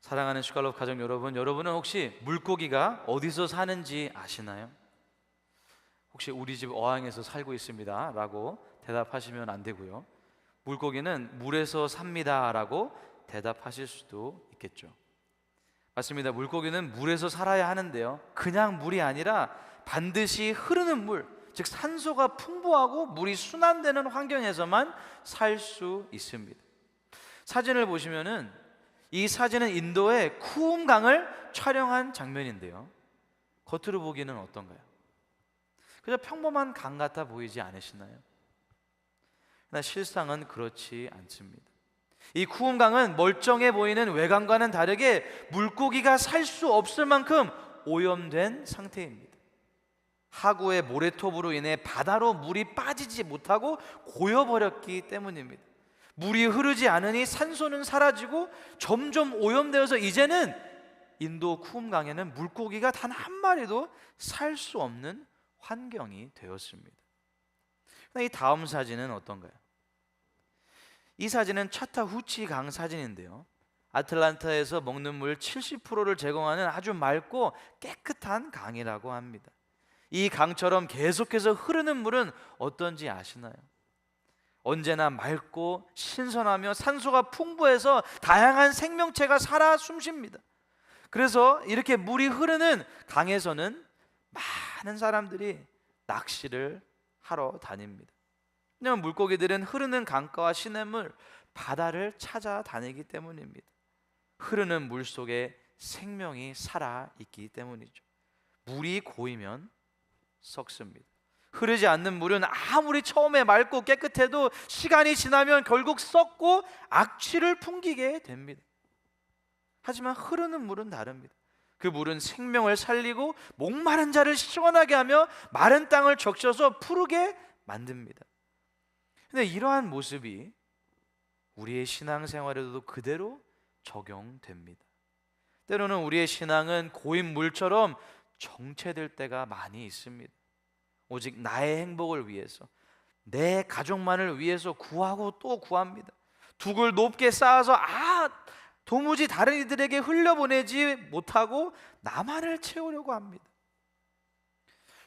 사랑하는 슈칼롭 가족 여러분, 여러분은 혹시 물고기가 어디서 사는지 아시나요? 혹시 우리 집 어항에서 살고 있습니다 라고 대답하시면 안 되고요, 물고기는 물에서 삽니다 라고 대답하실 수도 있겠죠. 맞습니다. 물고기는 물에서 살아야 하는데요, 그냥 물이 아니라 반드시 흐르는 물, 즉 산소가 풍부하고 물이 순환되는 환경에서만 살 수 있습니다. 사진을 보시면은, 이 사진은 인도의 쿠움강을 촬영한 장면인데요, 겉으로 보기는 어떤가요? 그저 평범한 강 같아 보이지 않으시나요? 그러나 실상은 그렇지 않습니다. 이 쿠움강은 멀쩡해 보이는 외관과는 다르게 물고기가 살 수 없을 만큼 오염된 상태입니다. 하구의 모래톱으로 인해 바다로 물이 빠지지 못하고 고여버렸기 때문입니다. 물이 흐르지 않으니 산소는 사라지고 점점 오염되어서 이제는 인도 쿠움강에는 물고기가 단 한 마리도 살 수 없는 환경이 되었습니다. 이 다음 사진은 어떤가요? 이 사진은 차타후치 강 사진인데요, 아틀란타에서 먹는 물 70%를 제공하는 아주 맑고 깨끗한 강이라고 합니다. 이 강처럼 계속해서 흐르는 물은 어떤지 아시나요? 언제나 맑고 신선하며 산소가 풍부해서 다양한 생명체가 살아 숨쉽니다. 그래서 이렇게 물이 흐르는 강에서는 많은 사람들이 낚시를 하러 다닙니다. 왜냐하면 물고기들은 흐르는 강가와 시냇물, 바다를 찾아다니기 때문입니다. 흐르는 물 속에 생명이 살아있기 때문이죠. 물이 고이면 썩습니다. 흐르지 않는 물은 아무리 처음에 맑고 깨끗해도 시간이 지나면 결국 썩고 악취를 풍기게 됩니다. 하지만 흐르는 물은 다릅니다. 그 물은 생명을 살리고 목마른 자를 시원하게 하며 마른 땅을 적셔서 푸르게 만듭니다. 근데 이러한 모습이 우리의 신앙생활에도 그대로 적용됩니다. 때로는 우리의 신앙은 고인 물처럼 정체될 때가 많이 있습니다. 오직 나의 행복을 위해서, 내 가족만을 위해서 구하고 또 구합니다. 둑을 높게 쌓아서 도무지 다른 이들에게 흘려보내지 못하고 나만을 채우려고 합니다.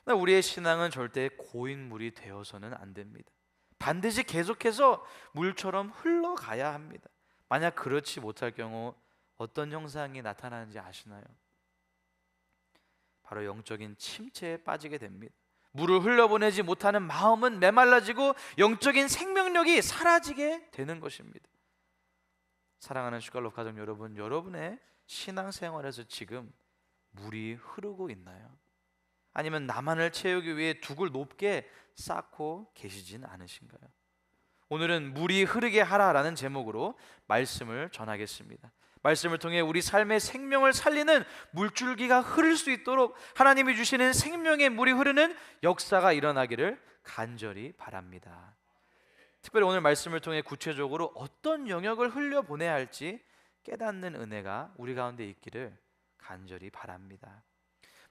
우리의 신앙은 절대 고인물이 되어서는 안 됩니다. 반드시 계속해서 물처럼 흘러가야 합니다. 만약 그렇지 못할 경우 어떤 현상이 나타나는지 아시나요? 바로 영적인 침체에 빠지게 됩니다. 물을 흘려보내지 못하는 마음은 메말라지고 영적인 생명력이 사라지게 되는 것입니다. 사랑하는 슈칼롭 가족 여러분, 여러분의 신앙생활에서 지금 물이 흐르고 있나요? 아니면 나만을 채우기 위해 둑을 높게 쌓고 계시진 않으신가요? 오늘은 물이 흐르게 하라라는 제목으로 말씀을 전하겠습니다. 말씀을 통해 우리 삶의 생명을 살리는 물줄기가 흐를 수 있도록 하나님이 주시는 생명의 물이 흐르는 역사가 일어나기를 간절히 바랍니다. 특별히 오늘 말씀을 통해 구체적으로 어떤 영역을 흘려보내야 할지 깨닫는 은혜가 우리 가운데 있기를 간절히 바랍니다.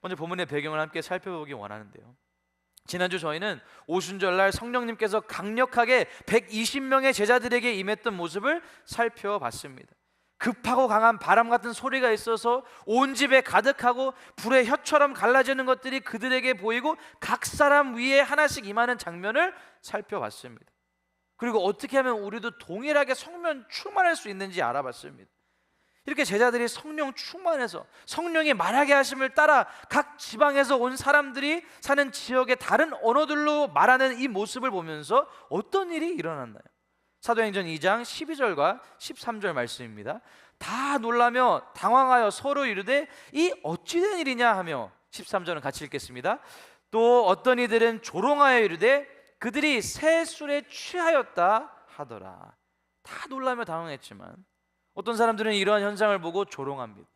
먼저 본문의 배경을 함께 살펴보기 원하는데요, 지난주 저희는 오순절날 성령님께서 강력하게 120명의 제자들에게 임했던 모습을 살펴봤습니다. 급하고 강한 바람 같은 소리가 있어서 온 집에 가득하고 불의 혀처럼 갈라지는 것들이 그들에게 보이고 각 사람 위에 하나씩 임하는 장면을 살펴봤습니다. 그리고 어떻게 하면 우리도 동일하게 성령 충만할 수 있는지 알아봤습니다. 이렇게 제자들이 성령 충만해서 성령이 말하게 하심을 따라 각 지방에서 온 사람들이 사는 지역의 다른 언어들로 말하는 이 모습을 보면서 어떤 일이 일어났나요? 사도행전 2장 12절과 13절 말씀입니다. 다 놀라며 당황하여 서로 이르되 이 어찌된 일이냐 하며, 13절은 같이 읽겠습니다. 또 어떤 이들은 조롱하여 이르되 그들이 새 술에 취하였다 하더라. 다 놀라며 당황했지만 어떤 사람들은 이러한 현상을 보고 조롱합니다.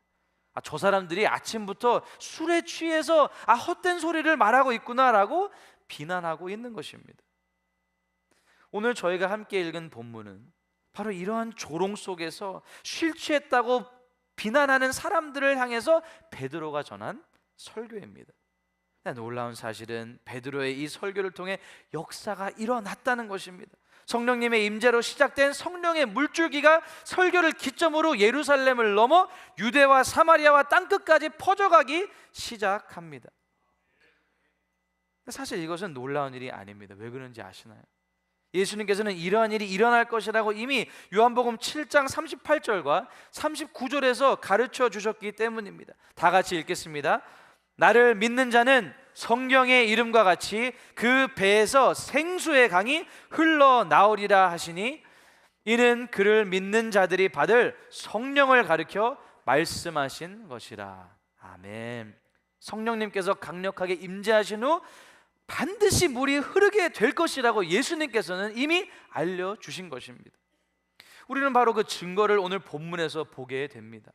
저 사람들이 아침부터 술에 취해서 헛된 소리를 말하고 있구나라고 비난하고 있는 것입니다. 오늘 저희가 함께 읽은 본문은 바로 이러한 조롱 속에서 술 취했다고 비난하는 사람들을 향해서 베드로가 전한 설교입니다. 놀라운 사실은 베드로의 이 설교를 통해 역사가 일어났다는 것입니다. 성령님의 임재로 시작된 성령의 물줄기가 설교를 기점으로 예루살렘을 넘어 유대와 사마리아와 땅끝까지 퍼져가기 시작합니다. 사실 이것은 놀라운 일이 아닙니다. 왜 그런지 아시나요? 예수님께서는 이러한 일이 일어날 것이라고 이미 요한복음 7장 38절과 39절에서 가르쳐 주셨기 때문입니다. 다 같이 읽겠습니다. 나를 믿는 자는 성경의 이름과 같이 그 배에서 생수의 강이 흘러나오리라 하시니 이는 그를 믿는 자들이 받을 성령을 가리켜 말씀하신 것이라. 아멘. 성령님께서 강력하게 임재하신 후 반드시 물이 흐르게 될 것이라고 예수님께서는 이미 알려주신 것입니다. 우리는 바로 그 증거를 오늘 본문에서 보게 됩니다.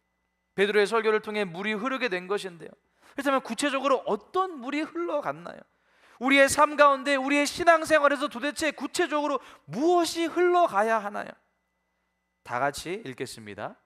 베드로의 설교를 통해 물이 흐르게 된 것인데요, 그렇다면 구체적으로 어떤 물이 흘러갔나요? 우리의 삶 가운데, 우리의 신앙생활에서 도대체 구체적으로 무엇이 흘러가야 하나요? 다 같이 읽겠습니다.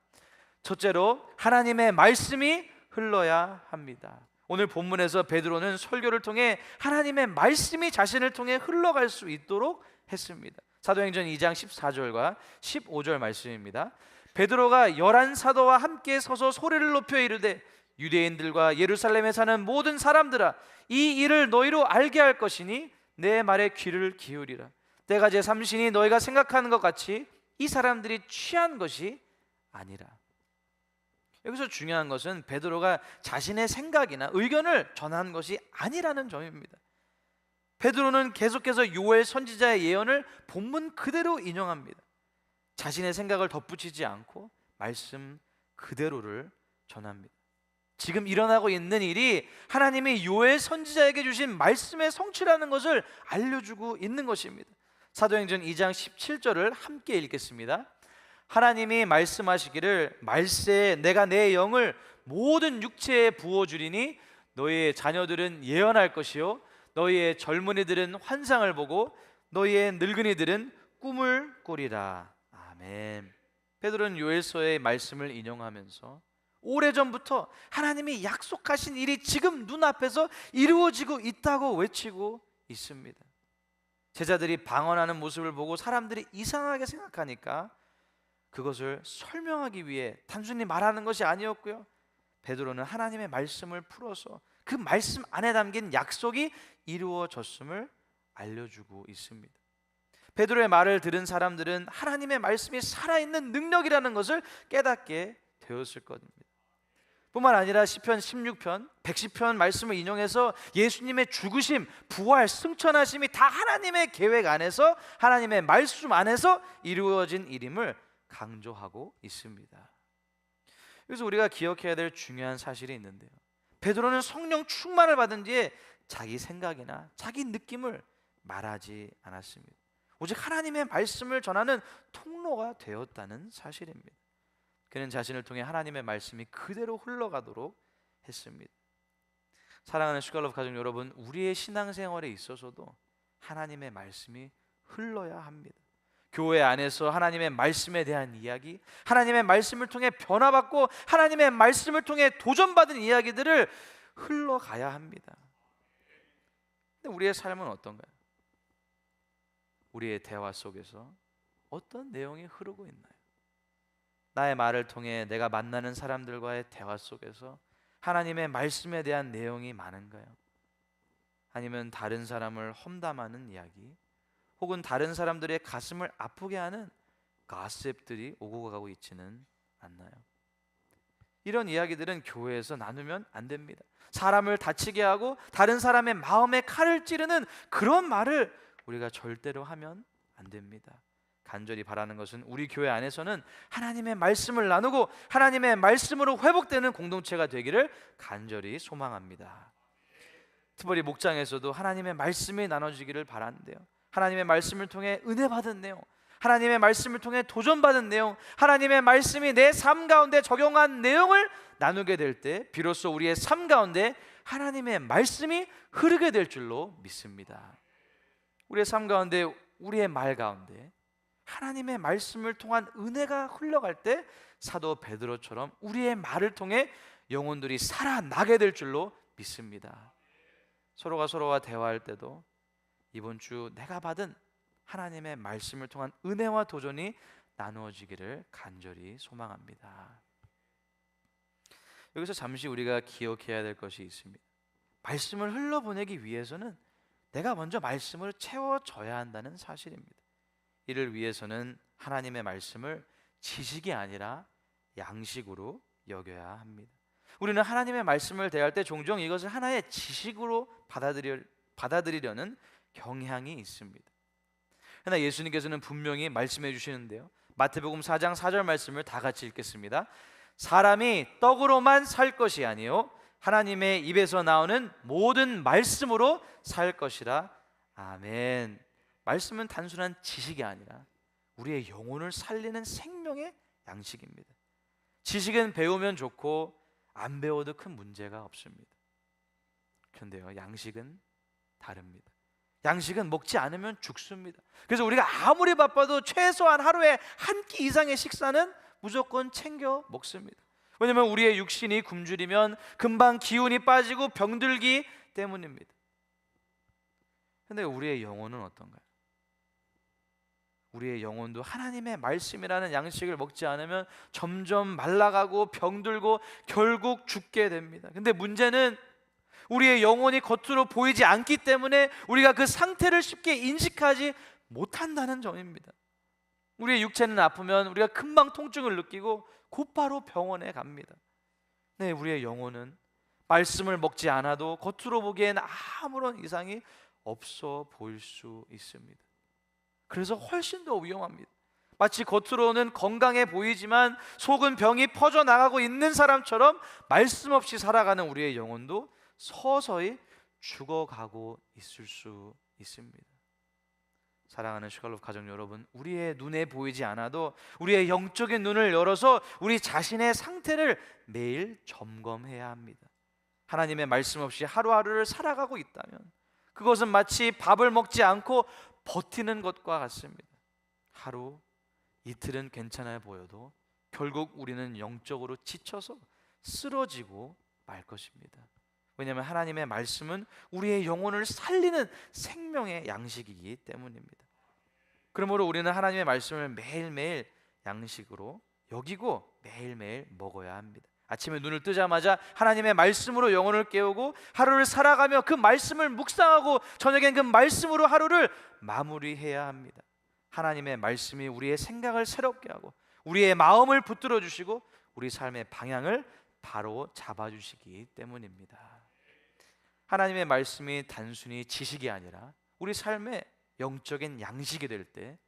첫째로 하나님의 말씀이 흘러야 합니다. 오늘 본문에서 베드로는 설교를 통해 하나님의 말씀이 자신을 통해 흘러갈 수 있도록 했습니다. 사도행전 2장 14절과 15절 말씀입니다. 베드로가 11사도와 함께 서서 소리를 높여 이르되 유대인들과 예루살렘에 사는 모든 사람들아, 이 일을 너희로 알게 할 것이니 내 말에 귀를 기울이라. 때가 제3시니 너희가 생각하는 것 같이 이 사람들이 취한 것이 아니라. 여기서 중요한 것은 베드로가 자신의 생각이나 의견을 전한 것이 아니라는 점입니다. 베드로는 계속해서 요엘 선지자의 예언을 본문 그대로 인용합니다. 자신의 생각을 덧붙이지 않고 말씀 그대로를 전합니다. 지금 일어나고 있는 일이 하나님이 요엘 선지자에게 주신 말씀의 성취라는 것을 알려주고 있는 것입니다. 사도행전 2장 17절을 함께 읽겠습니다. 하나님이 말씀하시기를 말세에 내가 내 영을 모든 육체에 부어주리니 너희의 자녀들은 예언할 것이요 너희의 젊은이들은 환상을 보고 너희의 늙은이들은 꿈을 꾸리라. 아멘. 베드로는 요엘서의 말씀을 인용하면서 오래전부터 하나님이 약속하신 일이 지금 눈앞에서 이루어지고 있다고 외치고 있습니다. 제자들이 방언하는 모습을 보고 사람들이 이상하게 생각하니까 그것을 설명하기 위해 단순히 말하는 것이 아니었고요, 베드로는 하나님의 말씀을 풀어서 그 말씀 안에 담긴 약속이 이루어졌음을 알려주고 있습니다. 베드로의 말을 들은 사람들은 하나님의 말씀이 살아있는 능력이라는 것을 깨닫게 되었을 겁니다. 뿐만 아니라 시편 16편, 110편 말씀을 인용해서 예수님의 죽으심, 부활, 승천하심이 다 하나님의 계획 안에서, 하나님의 말씀 안에서 이루어진 일임을 강조하고 있습니다. 그래서 우리가 기억해야 될 중요한 사실이 있는데요, 베드로는 성령 충만을 받은 뒤에 자기 생각이나 자기 느낌을 말하지 않았습니다. 오직 하나님의 말씀을 전하는 통로가 되었다는 사실입니다. 그는 자신을 통해 하나님의 말씀이 그대로 흘러가도록 했습니다. 사랑하는 슈갈로브 가족 여러분, 우리의 신앙생활에 있어서도 하나님의 말씀이 흘러야 합니다. 교회 안에서 하나님의 말씀에 대한 이야기, 하나님의 말씀을 통해 변화받고 하나님의 말씀을 통해 도전받은 이야기들을 흘러가야 합니다. 근데 우리의 삶은 어떤가요? 우리의 대화 속에서 어떤 내용이 흐르고 있나요? 나의 말을 통해 내가 만나는 사람들과의 대화 속에서 하나님의 말씀에 대한 내용이 많은가요? 아니면 다른 사람을 험담하는 이야기, 혹은 다른 사람들의 가슴을 아프게 하는 가십들이 오고 가고 있지는 않나요? 이런 이야기들은 교회에서 나누면 안 됩니다. 사람을 다치게 하고 다른 사람의 마음에 칼을 찌르는 그런 말을 우리가 절대로 하면 안 됩니다. 간절히 바라는 것은 우리 교회 안에서는 하나님의 말씀을 나누고 하나님의 말씀으로 회복되는 공동체가 되기를 간절히 소망합니다. 특별히 목장에서도 하나님의 말씀이 나눠지기를 바라는데요, 하나님의 말씀을 통해 은혜 받은 내용, 하나님의 말씀을 통해 도전받은 내용, 하나님의 말씀이 내 삶 가운데 적용한 내용을 나누게 될 때 비로소 우리의 삶 가운데 하나님의 말씀이 흐르게 될 줄로 믿습니다. 우리의 삶 가운데, 우리의 말 가운데 하나님의 말씀을 통한 은혜가 흘러갈 때 사도 베드로처럼 우리의 말을 통해 영혼들이 살아나게 될 줄로 믿습니다. 서로가 서로와 대화할 때도 이번 주 내가 받은 하나님의 말씀을 통한 은혜와 도전이 나누어지기를 간절히 소망합니다. 여기서 잠시 우리가 기억해야 될 것이 있습니다. 말씀을 흘러보내기 위해서는 내가 먼저 말씀을 채워줘야 한다는 사실입니다. 이를 위해서는 하나님의 말씀을 지식이 아니라 양식으로 여겨야 합니다. 우리는 하나님의 말씀을 대할 때 종종 이것을 하나의 지식으로 받아들이려는 경향이 있습니다. 그러나 예수님께서는 분명히 말씀해 주시는데요, 마태복음 4장 4절 말씀을 다 같이 읽겠습니다. 사람이 떡으로만 살 것이 아니요 하나님의 입에서 나오는 모든 말씀으로 살 것이라. 아멘. 말씀은 단순한 지식이 아니라 우리의 영혼을 살리는 생명의 양식입니다. 지식은 배우면 좋고 안 배워도 큰 문제가 없습니다. 그런데요, 양식은 다릅니다. 양식은 먹지 않으면 죽습니다. 그래서 우리가 아무리 바빠도 최소한 하루에 한 끼 이상의 식사는 무조건 챙겨 먹습니다. 왜냐하면 우리의 육신이 굶주리면 금방 기운이 빠지고 병들기 때문입니다. 그런데 우리의 영혼은 어떤가요? 우리의 영혼도 하나님의 말씀이라는 양식을 먹지 않으면 점점 말라가고 병들고 결국 죽게 됩니다. 근데 문제는 우리의 영혼이 겉으로 보이지 않기 때문에 우리가 그 상태를 쉽게 인식하지 못한다는 점입니다. 우리의 육체는 아프면 우리가 금방 통증을 느끼고 곧바로 병원에 갑니다. 네, 우리의 영혼은 말씀을 먹지 않아도 겉으로 보기엔 아무런 이상이 없어 보일 수 있습니다. 그래서 훨씬 더 위험합니다. 마치 겉으로는 건강해 보이지만 속은 병이 퍼져나가고 있는 사람처럼 말씀 없이 살아가는 우리의 영혼도 서서히 죽어가고 있을 수 있습니다. 사랑하는 슈갈롭 가족 여러분, 우리의 눈에 보이지 않아도 우리의 영적인 눈을 열어서 우리 자신의 상태를 매일 점검해야 합니다. 하나님의 말씀 없이 하루하루를 살아가고 있다면 그것은 마치 밥을 먹지 않고 버티는 것과 같습니다. 하루, 이틀은 괜찮아 보여도 결국 우리는 영적으로 지쳐서 쓰러지고 말 것입니다. 왜냐하면 하나님의 말씀은 우리의 영혼을 살리는 생명의 양식이기 때문입니다. 그러므로 우리는 하나님의 말씀을 매일매일 양식으로 여기고 매일매일 먹어야 합니다. 아침에 눈을 뜨자마자 하나님의 말씀으로 영혼을 깨우고 하루를 살아가며 그 말씀을 묵상하고 저녁엔 그 말씀으로 하루를 마무리해야 합니다. 하나님의 말씀이 우리의 생각을 새롭게 하고 우리의 마음을 붙들어 주시고 우리 삶의 방향을 바로 잡아주시기 때문입니다. 하나님의 말씀이 단순히 지식이 아니라 우리 삶의 영적인 양식이 될 때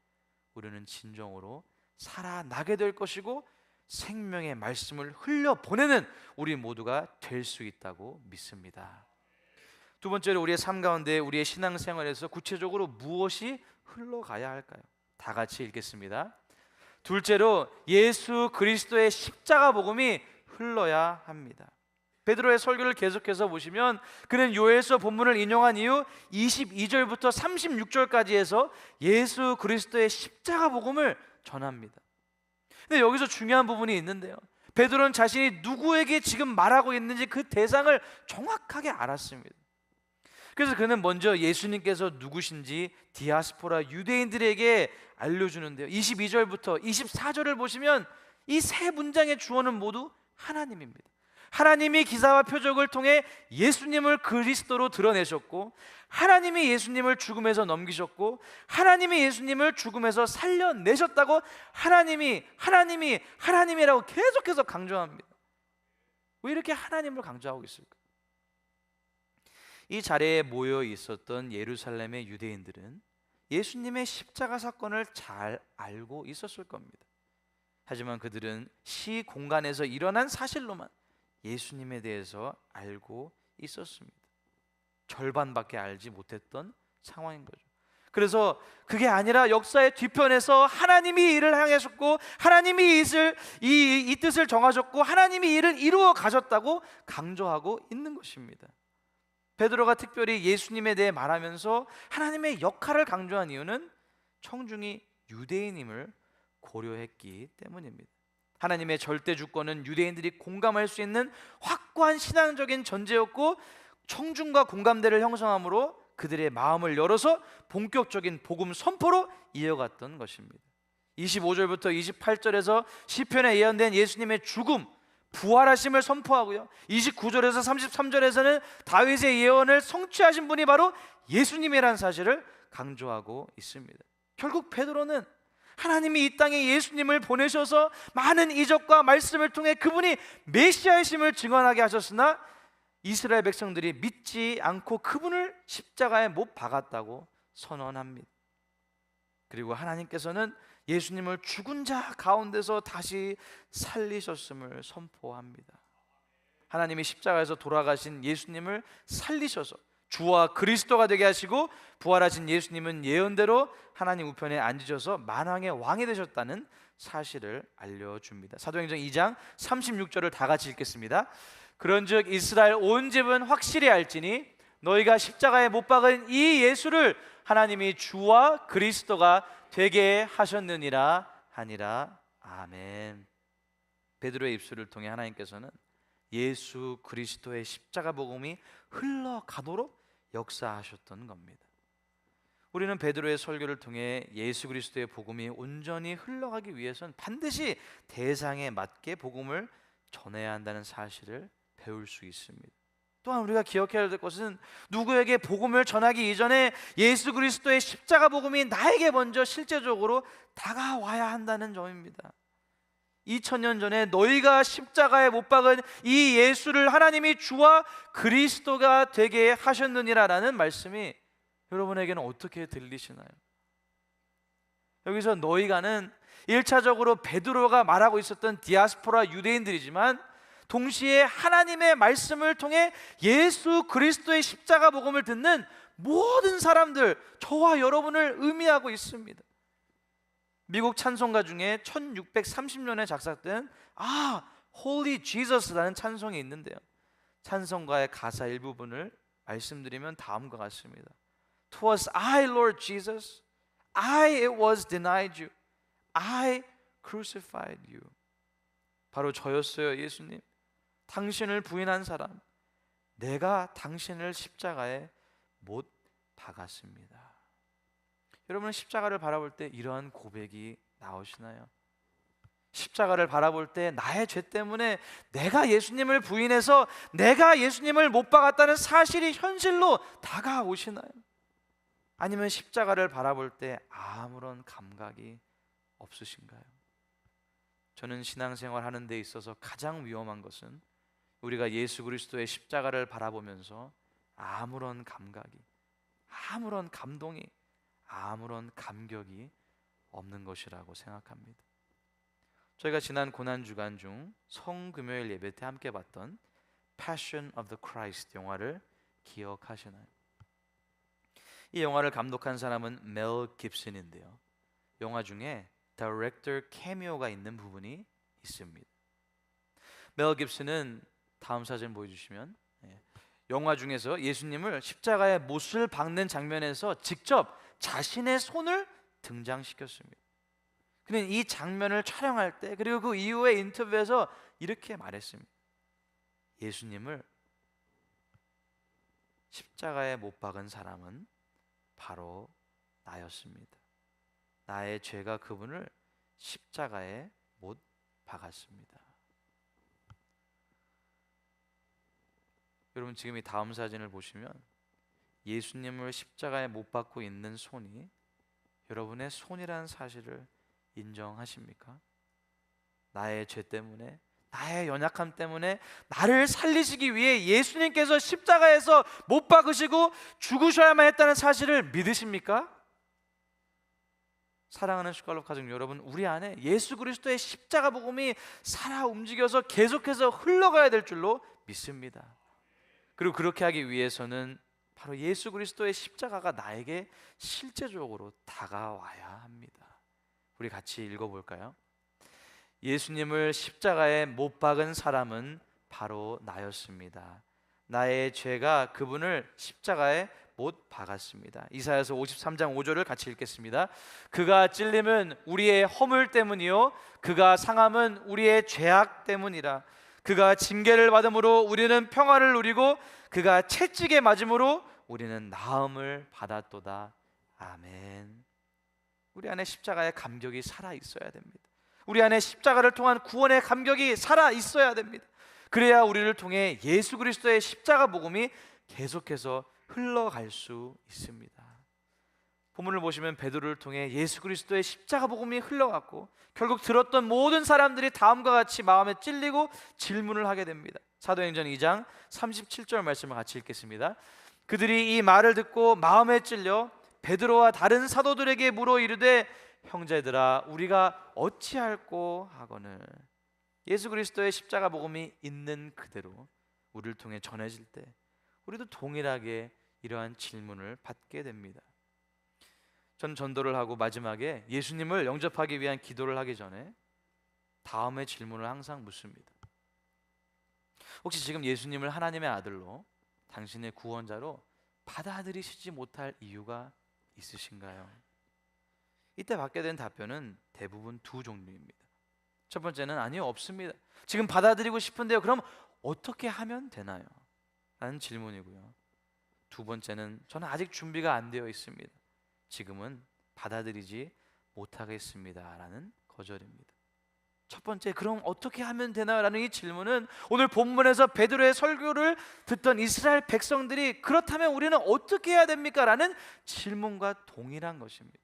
우리는 진정으로 살아나게 될 것이고 생명의 말씀을 흘려보내는 우리 모두가 될 수 있다고 믿습니다. 두 번째로 우리의 삶 가운데 우리의 신앙생활에서 구체적으로 무엇이 흘러가야 할까요? 다 같이 읽겠습니다. 둘째로 예수 그리스도의 십자가 복음이 흘러야 합니다. 베드로의 설교를 계속해서 보시면 그는 요엘서 본문을 인용한 이후 22절부터 36절까지 해서 예수 그리스도의 십자가 복음을 전합니다. 근데 여기서 중요한 부분이 있는데요, 베드로는 자신이 누구에게 지금 말하고 있는지 그 대상을 정확하게 알았습니다. 그래서 그는 먼저 예수님께서 누구신지 디아스포라 유대인들에게 알려주는데요, 22절부터 24절을 보시면 이 세 문장의 주어는 모두 하나님입니다. 하나님이 기사와 표적을 통해 예수님을 그리스도로 드러내셨고 하나님이 예수님을 죽음에서 넘기셨고 하나님이 예수님을 죽음에서 살려내셨다고 하나님이라고 계속해서 강조합니다. 왜 이렇게 하나님을 강조하고 있을까? 이 자리에 모여 있었던 예루살렘의 유대인들은 예수님의 십자가 사건을 잘 알고 있었을 겁니다. 하지만 그들은 시공간에서 일어난 사실로만 예수님에 대해서 알고 있었습니다. 절반밖에 알지 못했던 상황인 거죠. 그래서 그게 아니라 역사의 뒤편에서 하나님이 이를 향하셨고 하나님이 이 뜻을 정하셨고 하나님이 이를 이루어 가셨다고 강조하고 있는 것입니다. 베드로가 특별히 예수님에 대해 말하면서 하나님의 역할을 강조한 이유는 청중이 유대인임을 고려했기 때문입니다. 하나님의 절대 주권은 유대인들이 공감할 수 있는 확고한 신앙적인 전제였고 청중과 공감대를 형성함으로 그들의 마음을 열어서 본격적인 복음 선포로 이어갔던 것입니다. 25절부터 28절에서 시편에 예언된 예수님의 죽음, 부활하심을 선포하고요, 29절에서 33절에서는 다윗의 예언을 성취하신 분이 바로 예수님이라는 사실을 강조하고 있습니다. 결국 베드로는 하나님이 이 땅에 예수님을 보내셔서 많은 이적과 말씀을 통해 그분이 메시아이심을 증언하게 하셨으나 이스라엘 백성들이 믿지 않고 그분을 십자가에 못 박았다고 선언합니다. 그리고 하나님께서는 예수님을 죽은 자 가운데서 다시 살리셨음을 선포합니다. 하나님이 십자가에서 돌아가신 예수님을 살리셔서 주와 그리스도가 되게 하시고 부활하신 예수님은 예언대로 하나님 우편에 앉으셔서 만왕의 왕이 되셨다는 사실을 알려줍니다. 사도행전 2장 36절을 다 같이 읽겠습니다. 그런즉 이스라엘 온 집은 확실히 알지니 너희가 십자가에 못 박은 이 예수를 하나님이 주와 그리스도가 되게 하셨느니라 하니라. 아멘. 베드로의 입술을 통해 하나님께서는 예수 그리스도의 십자가 복음이 흘러가도록 역사하셨던 겁니다. 우리는 베드로의 설교를 통해 예수 그리스도의 복음이 온전히 흘러가기 위해서는 반드시 대상에 맞게 복음을 전해야 한다는 사실을 배울 수 있습니다. 또한 우리가 기억해야 될 것은 누구에게 복음을 전하기 이전에 예수 그리스도의 십자가 복음이 나에게 먼저 실제적으로 다가와야 한다는 점입니다. 2000년 전에 너희가 십자가에 못 박은 이 예수를 하나님이 주와 그리스도가 되게 하셨느니라라는 말씀이 여러분에게는 어떻게 들리시나요? 여기서 너희가는 1차적으로 베드로가 말하고 있었던 디아스포라 유대인들이지만 동시에 하나님의 말씀을 통해 예수 그리스도의 십자가 복음을 듣는 모든 사람들, 저와 여러분을 의미하고 있습니다. 미국 찬송가 중에 1630년에 작사된 Holy Jesus라는 찬송이 있는데요, 찬송가의 가사 일부분을 말씀드리면 다음과 같습니다. Twas I, Lord Jesus, I was denied you, I crucified you. 바로 저였어요, 예수님. 당신을 부인한 사람, 내가 당신을 십자가에 못 박았습니다. 여러분은 십자가를 바라볼 때 이러한 고백이 나오시나요? 십자가를 바라볼 때 나의 죄 때문에 내가 예수님을 부인해서 내가 예수님을 못 박았다는 사실이 현실로 다가오시나요? 아니면 십자가를 바라볼 때 아무런 감각이 없으신가요? 저는 신앙생활 하는 데 있어서 가장 위험한 것은 우리가 예수 그리스도의 십자가를 바라보면서 아무런 감각이, 아무런 감동이, 아무런 감격이 없는 것이라고 생각합니다. 저희가 지난 고난주간 중 성금요일 예배 때 함께 봤던 Passion of the Christ 영화를 기억하시나요? 이 영화를 감독한 사람은 멜 깁슨인데요, 영화 중에 디렉터 캐미오가 있는 부분이 있습니다. 멜 깁슨은 다음 사진 보여주시면 영화 중에서 예수님을 십자가에 못을 박는 장면에서 직접 자신의 손을 등장시켰습니다. 그는 이 장면을 촬영할 때 그리고 그 이후의 인터뷰에서 이렇게 말했습니다. 예수님을 십자가에 못 박은 사람은 바로 나였습니다. 나의 죄가 그분을 십자가에 못 박았습니다. 여러분, 지금 이 다음 사진을 보시면 예수님을 십자가에 못 박고 있는 손이 여러분의 손이라는 사실을 인정하십니까? 나의 죄 때문에, 나의 연약함 때문에 나를 살리시기 위해 예수님께서 십자가에서 못 박으시고 죽으셔야만 했다는 사실을 믿으십니까? 사랑하는 슈칼롭 가족 여러분, 우리 안에 예수 그리스도의 십자가 복음이 살아 움직여서 계속해서 흘러가야 될 줄로 믿습니다. 그리고 그렇게 하기 위해서는 바로 예수 그리스도의 십자가가 나에게 실제적으로 다가와야 합니다. 우리 같이 읽어볼까요? 예수님을 십자가에 못 박은 사람은 바로 나였습니다. 나의 죄가 그분을 십자가에 못 박았습니다. 이사야서 53장 5절을 같이 읽겠습니다. 그가 찔림은 우리의 허물 때문이요 그가 상함은 우리의 죄악 때문이라. 그가 징계를 받음으로 우리는 평화를 누리고 그가 채찍에 맞음으로 우리는 나음을 받았도다. 아멘. 우리 안에 십자가의 감격이 살아 있어야 됩니다. 우리 안에 십자가를 통한 구원의 감격이 살아 있어야 됩니다. 그래야 우리를 통해 예수 그리스도의 십자가 복음이 계속해서 흘러갈 수 있습니다. 본문을 보시면 베드로를 통해 예수 그리스도의 십자가 복음이 흘러갔고 결국 들었던 모든 사람들이 다음과 같이 마음에 찔리고 질문을 하게 됩니다. 사도행전 2장 37절 말씀을 같이 읽겠습니다. 그들이 이 말을 듣고 마음에 찔려 베드로와 다른 사도들에게 물어 이르되 형제들아 우리가 어찌할꼬 하거늘. 예수 그리스도의 십자가 복음이 있는 그대로 우리를 통해 전해질 때 우리도 동일하게 이러한 질문을 받게 됩니다. 저는 전도를 하고 마지막에 예수님을 영접하기 위한 기도를 하기 전에 다음의 질문을 항상 묻습니다. 혹시 지금 예수님을 하나님의 아들로 당신의 구원자로 받아들이시지 못할 이유가 있으신가요? 이때 받게 된 답변은 대부분 두 종류입니다. 첫 번째는 아니요, 없습니다. 지금 받아들이고 싶은데요. 그럼 어떻게 하면 되나요? 라는 질문이고요. 두 번째는 저는 아직 준비가 안 되어 있습니다. 지금은 받아들이지 못하겠습니다. 라는 거절입니다. 첫 번째, 그럼 어떻게 하면 되나요? 라는 이 질문은 오늘 본문에서 베드로의 설교를 듣던 이스라엘 백성들이 그렇다면 우리는 어떻게 해야 됩니까? 라는 질문과 동일한 것입니다.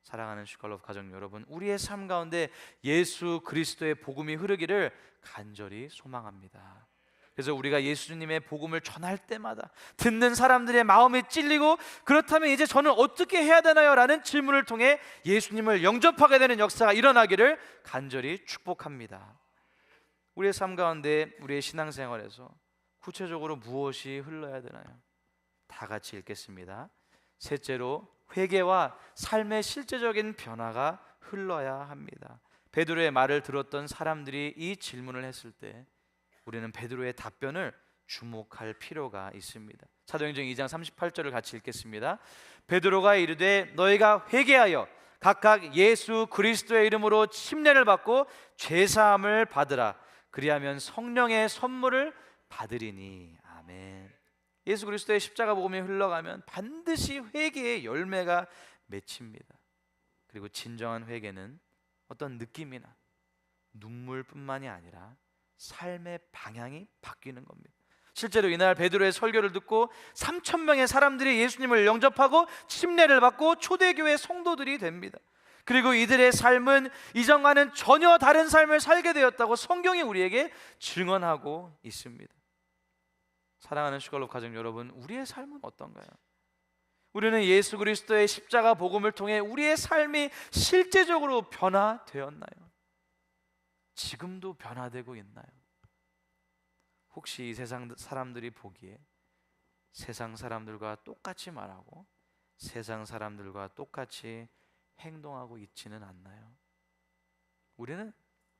사랑하는 슈칼로프 가족 여러분, 우리의 삶 가운데 예수 그리스도의 복음이 흐르기를 간절히 소망합니다. 그래서 우리가 예수님의 복음을 전할 때마다 듣는 사람들의 마음이 찔리고 그렇다면 이제 저는 어떻게 해야 되나요? 라는 질문을 통해 예수님을 영접하게 되는 역사가 일어나기를 간절히 축복합니다. 우리의 삶 가운데 우리의 신앙생활에서 구체적으로 무엇이 흘러야 되나요? 다 같이 읽겠습니다. 셋째로 회개와 삶의 실제적인 변화가 흘러야 합니다. 베드로의 말을 들었던 사람들이 이 질문을 했을 때 우리는 베드로의 답변을 주목할 필요가 있습니다. 사도행전 2장 38절을 같이 읽겠습니다. 베드로가 이르되 너희가 회개하여 각각 예수 그리스도의 이름으로 침례를 받고 죄사함을 받으라. 그리하면 성령의 선물을 받으리니. 아멘. 예수 그리스도의 십자가 복음이 흘러가면 반드시 회개의 열매가 맺힙니다. 그리고 진정한 회개는 어떤 느낌이나 눈물뿐만이 아니라 삶의 방향이 바뀌는 겁니다. 실제로 이날 베드로의 설교를 듣고 3,000명의 사람들이 예수님을 영접하고 침례를 받고 초대교회 성도들이 됩니다. 그리고 이들의 삶은 이전과는 전혀 다른 삶을 살게 되었다고 성경이 우리에게 증언하고 있습니다. 사랑하는 슈갈롭 가족 여러분, 우리의 삶은 어떤가요? 우리는 예수 그리스도의 십자가 복음을 통해 우리의 삶이 실제적으로 변화되었나요? 지금도 변화되고 있나요? 혹시 이 세상 사람들이 보기에 세상 사람들과 똑같이 말하고 세상 사람들과 똑같이 행동하고 있지는 않나요? 우리는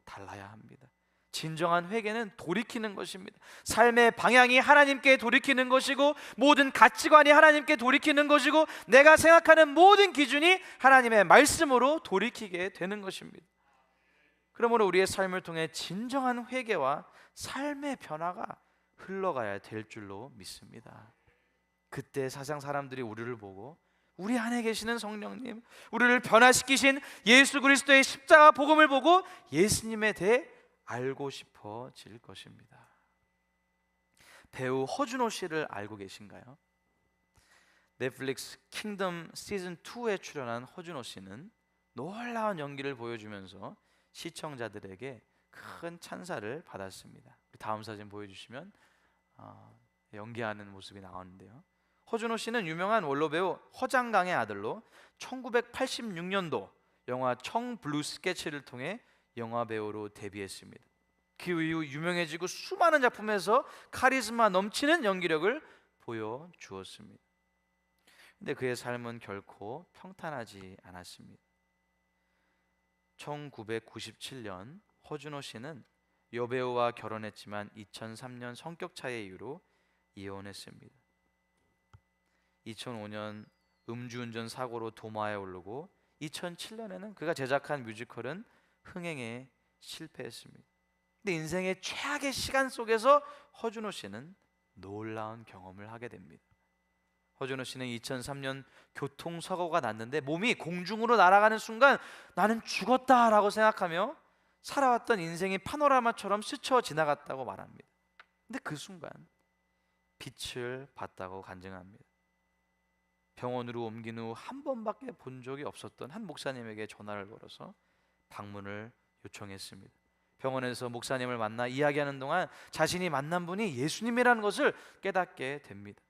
달라야 합니다. 진정한 회개는 돌이키는 것입니다. 삶의 방향이 하나님께 돌이키는 것이고 모든 가치관이 하나님께 돌이키는 것이고 내가 생각하는 모든 기준이 하나님의 말씀으로 돌이키게 되는 것입니다. 그러므로 우리의 삶을 통해 진정한 회개와 삶의 변화가 흘러가야 될 줄로 믿습니다. 그때 세상 사람들이 우리를 보고 우리 안에 계시는 성령님, 우리를 변화시키신 예수 그리스도의 십자가 복음을 보고 예수님에 대해 알고 싶어질 것입니다. 배우 허준호 씨를 알고 계신가요? 넷플릭스 킹덤 시즌 2에 출연한 허준호 씨는 놀라운 연기를 보여주면서 시청자들에게 큰 찬사를 받았습니다. 다음 사진 보여주시면 연기하는 모습이 나오는데요. 허준호 씨는 유명한 원로배우 허장강의 아들로 1986년도 영화 청 블루 스케치를 통해 영화배우로 데뷔했습니다. 그 이후 유명해지고 수많은 작품에서 카리스마 넘치는 연기력을 보여주었습니다. 근데 그의 삶은 결코 평탄하지 않았습니다. 1997년 허준호 씨는 여배우와 결혼했지만 2003년 성격 차이 이유로 이혼했습니다. 2005년 음주운전 사고로 도마에 오르고 2007년에는 그가 제작한 뮤지컬은 흥행에 실패했습니다. 근데 인생의 최악의 시간 속에서 허준호 씨는 놀라운 경험을 하게 됩니다. 허준호 씨는 2003년 교통사고가 났는데 몸이 공중으로 날아가는 순간 나는 죽었다라고 생각하며 살아왔던 인생이 파노라마처럼 스쳐 지나갔다고 말합니다. 근데 그 순간 빛을 봤다고 간증합니다. 병원으로 옮긴 후 한 번밖에 본 적이 없었던 한 목사님에게 전화를 걸어서 방문을 요청했습니다. 병원에서 목사님을 만나 이야기하는 동안 자신이 만난 분이 예수님이라는 것을 깨닫게 됩니다.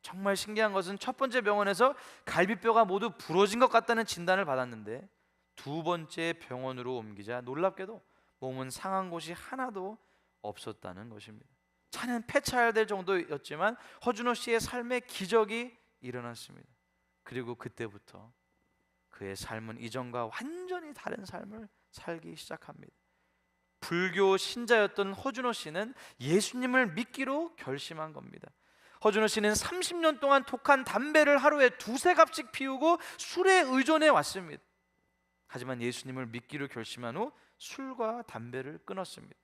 정말 신기한 것은 첫 번째 병원에서 갈비뼈가 모두 부러진 것 같다는 진단을 받았는데 두 번째 병원으로 옮기자 놀랍게도 몸은 상한 곳이 하나도 없었다는 것입니다. 차는 폐차될 정도였지만 허준호 씨의 삶에 기적이 일어났습니다. 그리고 그때부터 그의 삶은 이전과 완전히 다른 삶을 살기 시작합니다. 불교 신자였던 허준호 씨는 예수님을 믿기로 결심한 겁니다. 허준호 씨는 30년 동안 독한 담배를 하루에 두세 갑씩 피우고 술에 의존해 왔습니다. 하지만 예수님을 믿기로 결심한 후 술과 담배를 끊었습니다.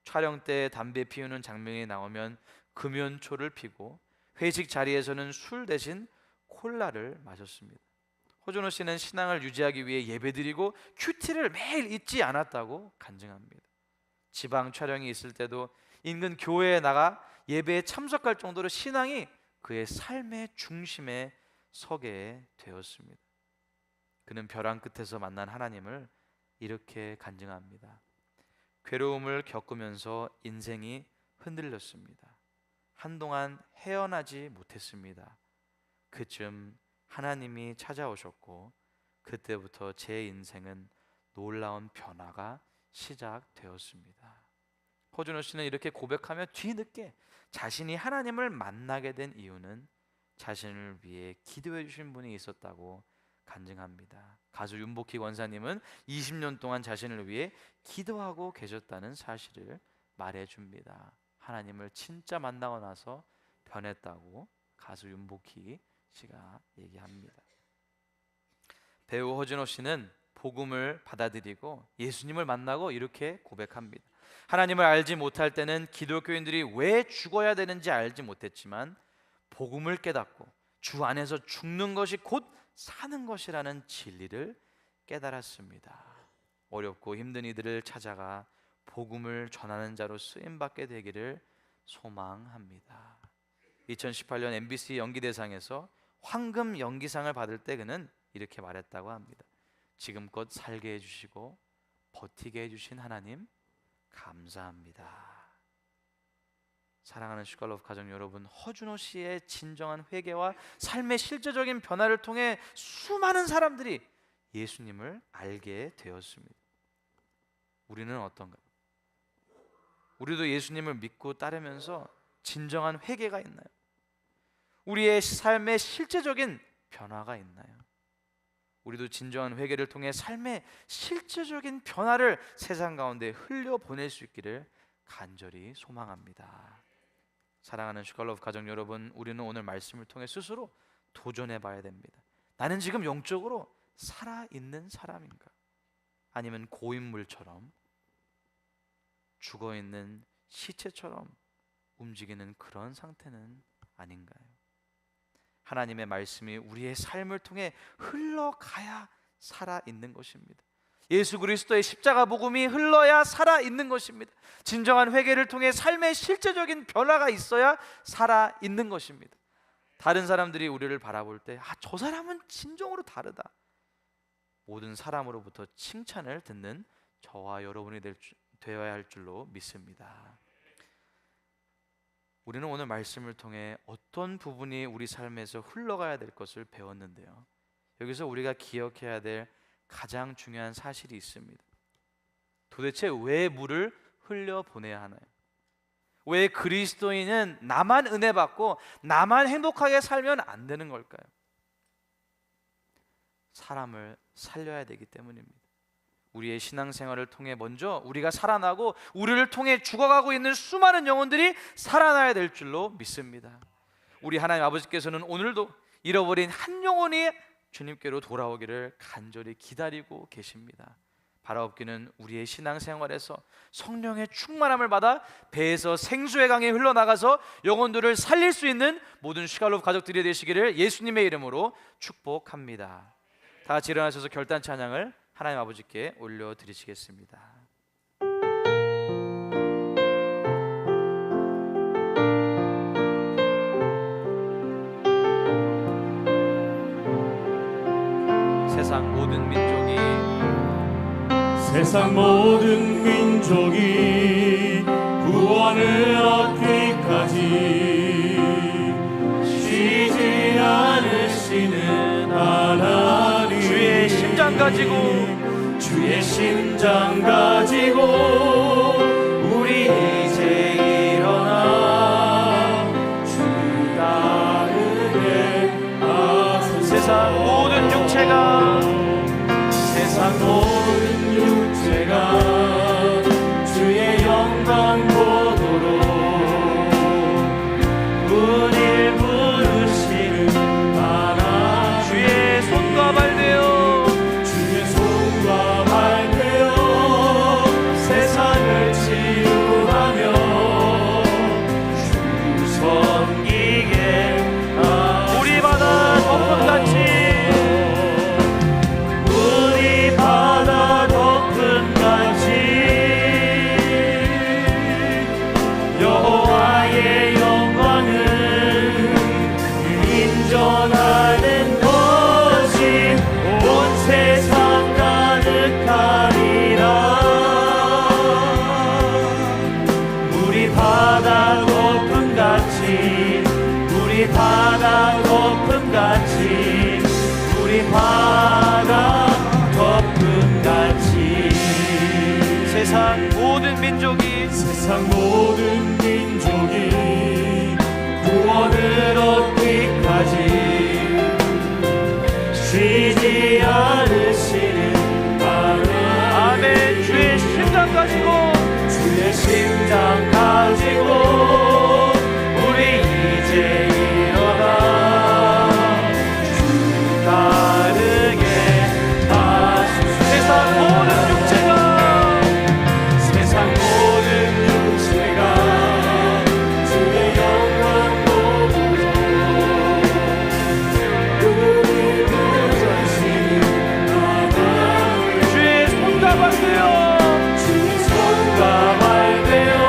촬영 때 담배 피우는 장면이 나오면 금연초를 피고 회식 자리에서는 술 대신 콜라를 마셨습니다. 허준호 씨는 신앙을 유지하기 위해 예배드리고 큐티를 매일 잊지 않았다고 간증합니다. 지방 촬영이 있을 때도 인근 교회에 나가 예배에 참석할 정도로 신앙이 그의 삶의 중심에 서게 되었습니다. 그는 벼랑 끝에서 만난 하나님을 이렇게 간증합니다. 괴로움을 겪으면서 인생이 흔들렸습니다. 한동안 헤어나지 못했습니다. 그쯤 하나님이 찾아오셨고 그때부터 제 인생은 놀라운 변화가 시작되었습니다. 허준호 씨는 이렇게 고백하며 뒤늦게 자신이 하나님을 만나게 된 이유는 자신을 위해 기도해 주신 분이 있었다고 간증합니다. 가수 윤복희 권사님은 20년 동안 자신을 위해 기도하고 계셨다는 사실을 말해줍니다. 하나님을 진짜 만나고 나서 변했다고 가수 윤복희 씨가 얘기합니다. 배우 허준호 씨는 복음을 받아들이고 예수님을 만나고 이렇게 고백합니다. 하나님을 알지 못할 때는 기독교인들이 왜 죽어야 되는지 알지 못했지만 복음을 깨닫고 주 안에서 죽는 것이 곧 사는 것이라는 진리를 깨달았습니다. 어렵고 힘든 이들을 찾아가 복음을 전하는 자로 쓰임받게 되기를 소망합니다. 2018년 MBC 연기대상에서 황금 연기상을 받을 때 그는 이렇게 말했다고 합니다. 지금껏 살게 해주시고 버티게 해주신 하나님 감사합니다. 사랑하는 슈갈로브 가족 여러분, 허준호 씨의 진정한 회개와 삶의 실제적인 변화를 통해 수많은 사람들이 예수님을 알게 되었습니다. 우리는 어떤가요? 우리도 예수님을 믿고 따르면서 진정한 회개가 있나요? 우리의 삶의 실제적인 변화가 있나요? 우리도 진정한 회개를 통해 삶의 실제적인 변화를 세상 가운데 흘려보낼 수 있기를 간절히 소망합니다. 사랑하는 슈갈로브 가족 여러분, 우리는 오늘 말씀을 통해 스스로 도전해 봐야 됩니다. 나는 지금 영적으로 살아있는 사람인가? 아니면 고인물처럼 죽어있는 시체처럼 움직이는 그런 상태는 아닌가요? 하나님의 말씀이 우리의 삶을 통해 흘러가야 살아있는 것입니다. 예수 그리스도의 십자가 복음이 흘러야 살아있는 것입니다. 진정한 회개를 통해 삶의 실제적인 변화가 있어야 살아있는 것입니다. 다른 사람들이 우리를 바라볼 때 저 사람은 진정으로 다르다, 모든 사람으로부터 칭찬을 듣는 저와 여러분이 되어야 할 줄로 믿습니다. 우리는 오늘 말씀을 통해 어떤 부분이 우리 삶에서 흘러가야 될 것을 배웠는데요, 여기서 우리가 기억해야 될 가장 중요한 사실이 있습니다. 도대체 왜 물을 흘려보내야 하나요? 왜 그리스도인은 나만 은혜 받고 나만 행복하게 살면 안 되는 걸까요? 사람을 살려야 되기 때문입니다. 우리의 신앙생활을 통해 먼저 우리가 살아나고 우리를 통해 죽어가고 있는 수많은 영혼들이 살아나야 될 줄로 믿습니다. 우리 하나님 아버지께서는 오늘도 잃어버린 한 영혼이 주님께로 돌아오기를 간절히 기다리고 계십니다. 바라옵기는 우리의 신앙생활에서 성령의 충만함을 받아 배에서 생수의 강이 흘러나가서 영혼들을 살릴 수 있는 모든 슈갈롭 가족들이 되시기를 예수님의 이름으로 축복합니다. 다 같이 일어나셔서 결단 찬양을 하나님 아버지께 올려드리시겠습니다. 세상 모든 민족이 구원을 얻기까지 쉬지 않으시는 하나님, 주의 심장 가지고 우리 이제 일어나 주 따르게 하소서. 세상 모든 육체가 주의 영광 보도록 문을 부르시는 하나님, 주의 손과 발 되어 세상을 치유하며 주 섬기게 하소서. 우리 바다 덮음같이 여호와의 영광은 인정하는 것이 온 세상 가득하리라. 우리 바다 거품같이 세상 모든 민족이 구원을 얻기까지 쉬지 않으시는 하나님, 아멘. 주의 심장 가지고 우리 이제 일어나 주 따르게 하소서. 세상 모든 육체가 주의 영광 보도록 우리 부르시는 하나님, 주의 손과 발 되어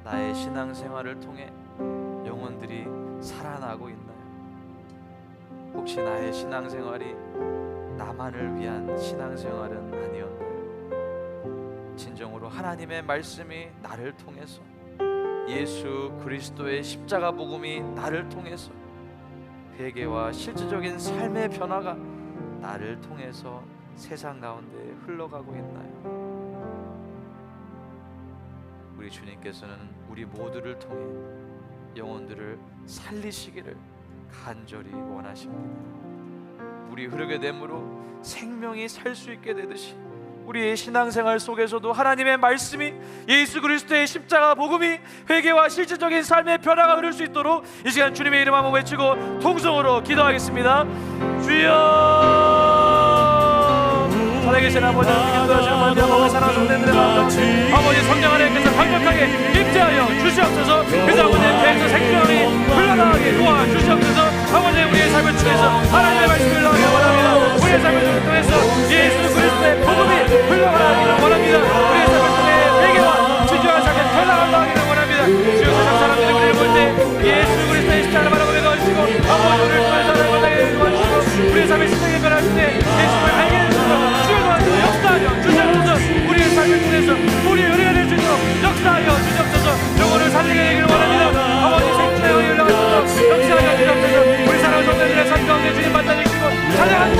나의 신앙생활을 통해 영혼들이 살아나고 있나요? 혹시 나의 신앙생활이 나만을 위한 신앙생활은 아니었나요? 진정으로 하나님의 말씀이 나를 통해서, 예수 그리스도의 십자가 복음이 나를 통해서, 회개와 실질적인 삶의 변화가 나를 통해서 세상 가운데 흘러가고 있나요? 우리 주님께서는 우리 모두를 통해 영혼들을 살리시기를 간절히 원하십니다. 물이 흐르게 됨으로 생명이 살 수 있게 되듯이 우리의 신앙생활 속에서도 하나님의 말씀이, 예수 그리스도의 십자가 복음이 회개와 실질적인 삶의 변화가 흐를 수 있도록 이 시간 주님의 이름 한번 외치고 통성으로 기도하겠습니다. 주여, 살아계신 아버지, 기도하시는 말씀 아버지, 사랑하는 성도님들의 마음 아버지 성령 하나님께서 강력하게 임재하여 주시옵소서. 그래서 아버지의 배에서 생명이 흘러나가게 도와주시옵소서. 아버지 우리의 삶을 통해서 하나님의 말씀이 흘러가기를 원합니다. 우리의 삶을 통해서 예수 그리스도의 복음이 흘러가기를 원합니다. 우리의 삶을 통해 회개와 진정한 삶의 변화가 나가기를 원합니다. 주여, 세상 사람들이 우리를 볼 때 예수 그리스도의 십자가를 바라보게 도와주시고 아버지 우리를 통해서 살아가게 도와주시고 우리의 삶의 신앙의 변화할 때 예수를 알게 해주시고 주여 도와주시고 역사하여 주시옵소서. 우리의 삶을 통해서 우리 은혜가 될 수 있도록 역사하여 주시옵소서. 영혼을 살리게 되기를 원합니다. 아버지 생명의 영이 올라가소서. 역사하여 주시옵소서. 우리 사랑하는 성도들의 삶 가운데 주님 만나주시고 찬양하는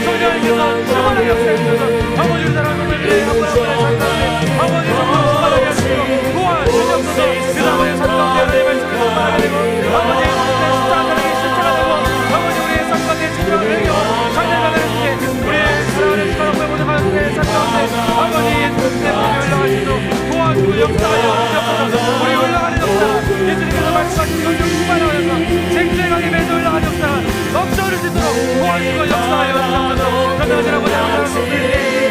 성령님께서 충만하게 역사해주셔서 아버지 우리 사랑하는 성도들의 한분한분의 삶 가운데 아버지 성령 충만하게 하시고 도와주시옵소서. 그 아버지 삶 가운데 하나님의 말씀을 충만하게 되고 아버지 예수님의 십자가가 실제가 되고 아버지 우리의 삶 가운데 진정한 회개와 찬양을 하는데 우리의 사랑하는 주님의 모든 하나님의 삶 가운데 아버지 예수님의 복음이 올라가시도록 도와주고 역사하여 주시옵소서. 우리 올라가는 역사 예수님께서 말씀하신 것을 충만하여서 생생하게 매주 올라가는 역사 넘쳐흐를 수 있도록 도와주고 역사하여 주시옵소서. 전능하신 아버지 하나님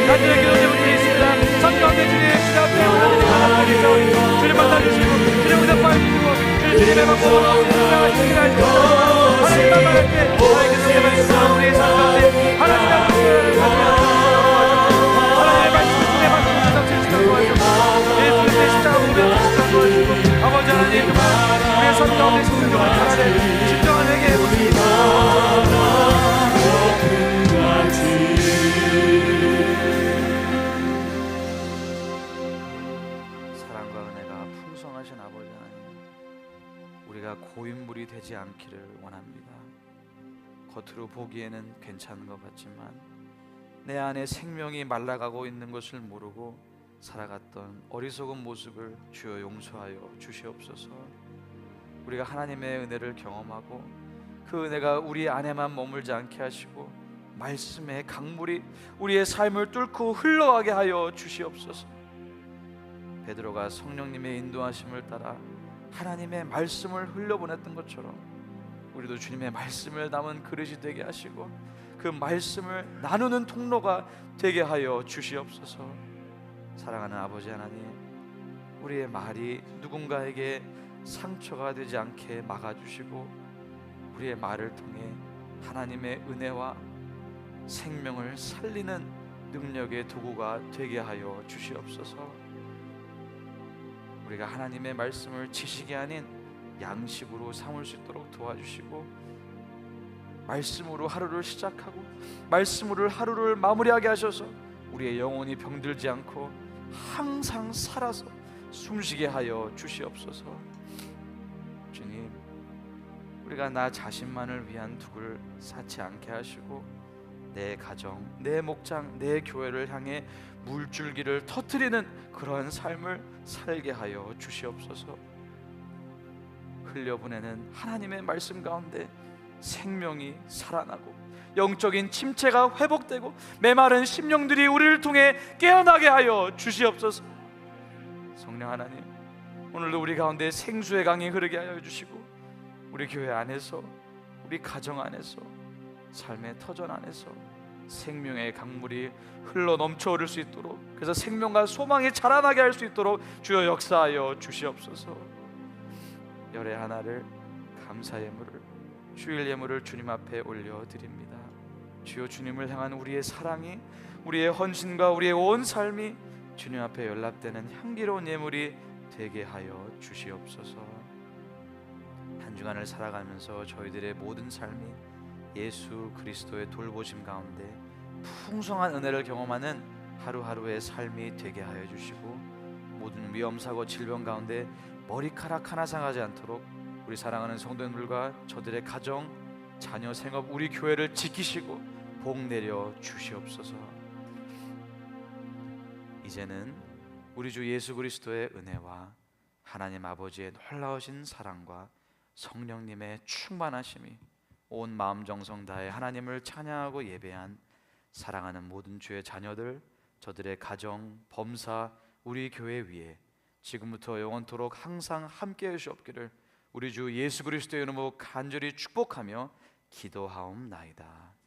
간절히 기도드리고 있습니다. 삶 가운데 주님의 주님 앞에 하나님의 하나님의 주님 만나주시고 주님 응답하여주시고 주님의 방법으로 주님을 하시기를 하나님만 말할 때 하나님께서 내 말씀으로 우리의 삶 가운데 하나님의 하나님의 말씀을 통해 말씀을 닥쳐주시고 도와주시고 예수님의 십자가 보면 도와주시고 아버지 하나님 그만 우리의 삶 가운데 진정한 하나님 진정한 회개의 모습입니다. 사랑과 은혜가 풍성하신 아버지 하나님, 우리가 고인물이 되지 않기를 원합니다. 겉으로 보기에는 괜찮은 것 같지만 내 안에 생명이 말라가고 있는 것을 모르고 살아갔던 어리석은 모습을 주여 용서하여 주시옵소서. 우리가 하나님의 은혜를 경험하고 그 은혜가 우리 안에만 머물지 않게 하시고 말씀의 강물이 우리의 삶을 뚫고 흘러가게 하여 주시옵소서. 베드로가 성령님의 인도하심을 따라 하나님의 말씀을 흘려보냈던 것처럼 우리도 주님의 말씀을 담은 그릇이 되게 하시고 그 말씀을 나누는 통로가 되게 하여 주시옵소서. 사랑하는 아버지 하나님, 우리의 말이 누군가에게 상처가 되지 않게 막아주시고 우리의 말을 통해 하나님의 은혜와 생명을 살리는 능력의 도구가 되게 하여 주시옵소서. 우리가 하나님의 말씀을 지식이 아닌 양식으로 삼을 수 있도록 도와주시고 말씀으로 하루를 시작하고 말씀으로 하루를 마무리하게 하셔서 우리의 영혼이 병들지 않고 항상 살아서 숨쉬게 하여 주시옵소서. 주님, 우리가 나 자신만을 위한 둑을 쌓지 않게 하시고 내 가정, 내 목장, 내 교회를 향해 물줄기를 터뜨리는 그러한 삶을 살게 하여 주시옵소서. 흘려보내는 하나님의 말씀 가운데 생명이 살아나고 영적인 침체가 회복되고 메마른 심령들이 우리를 통해 깨어나게 하여 주시옵소서. 성령 하나님, 오늘도 우리 가운데 생수의 강이 흐르게 하여 주시고 우리 교회 안에서, 우리 가정 안에서, 삶의 터전 안에서 생명의 강물이 흘러 넘쳐 흐를 수 있도록, 그래서 생명과 소망이 자라나게 할 수 있도록 주여 역사하여 주시옵소서. 열의 하나를, 감사 예물을, 주일 예물을 주님 앞에 올려드립니다. 주여, 주님을 향한 우리의 사랑이, 우리의 헌신과 우리의 온 삶이 주님 앞에 연락되는 향기로운 예물이 되게 하여 주시옵소서. 한 주간을 살아가면서 저희들의 모든 삶이 예수 그리스도의 돌보심 가운데 풍성한 은혜를 경험하는 하루하루의 삶이 되게 하여 주시고, 모든 위험사고 질병 가운데 머리카락 하나 상하지 않도록 우리 사랑하는 성도님들과 저들의 가정, 자녀, 생업, 우리 교회를 지키시고 복 내려 주시옵소서. 이제는 우리 주 예수 그리스도의 은혜와 하나님 아버지의 놀라우신 사랑과 성령님의 충만하심이 온 마음 정성 다해 하나님을 찬양하고 예배한 사랑하는 모든 주의 자녀들, 저들의 가정, 범사, 우리 교회 위에 지금부터 영원토록 항상 함께 하시옵기를 우리 주 예수 그리스도의 이름으로 간절히 축복하며 기도하옵나이다.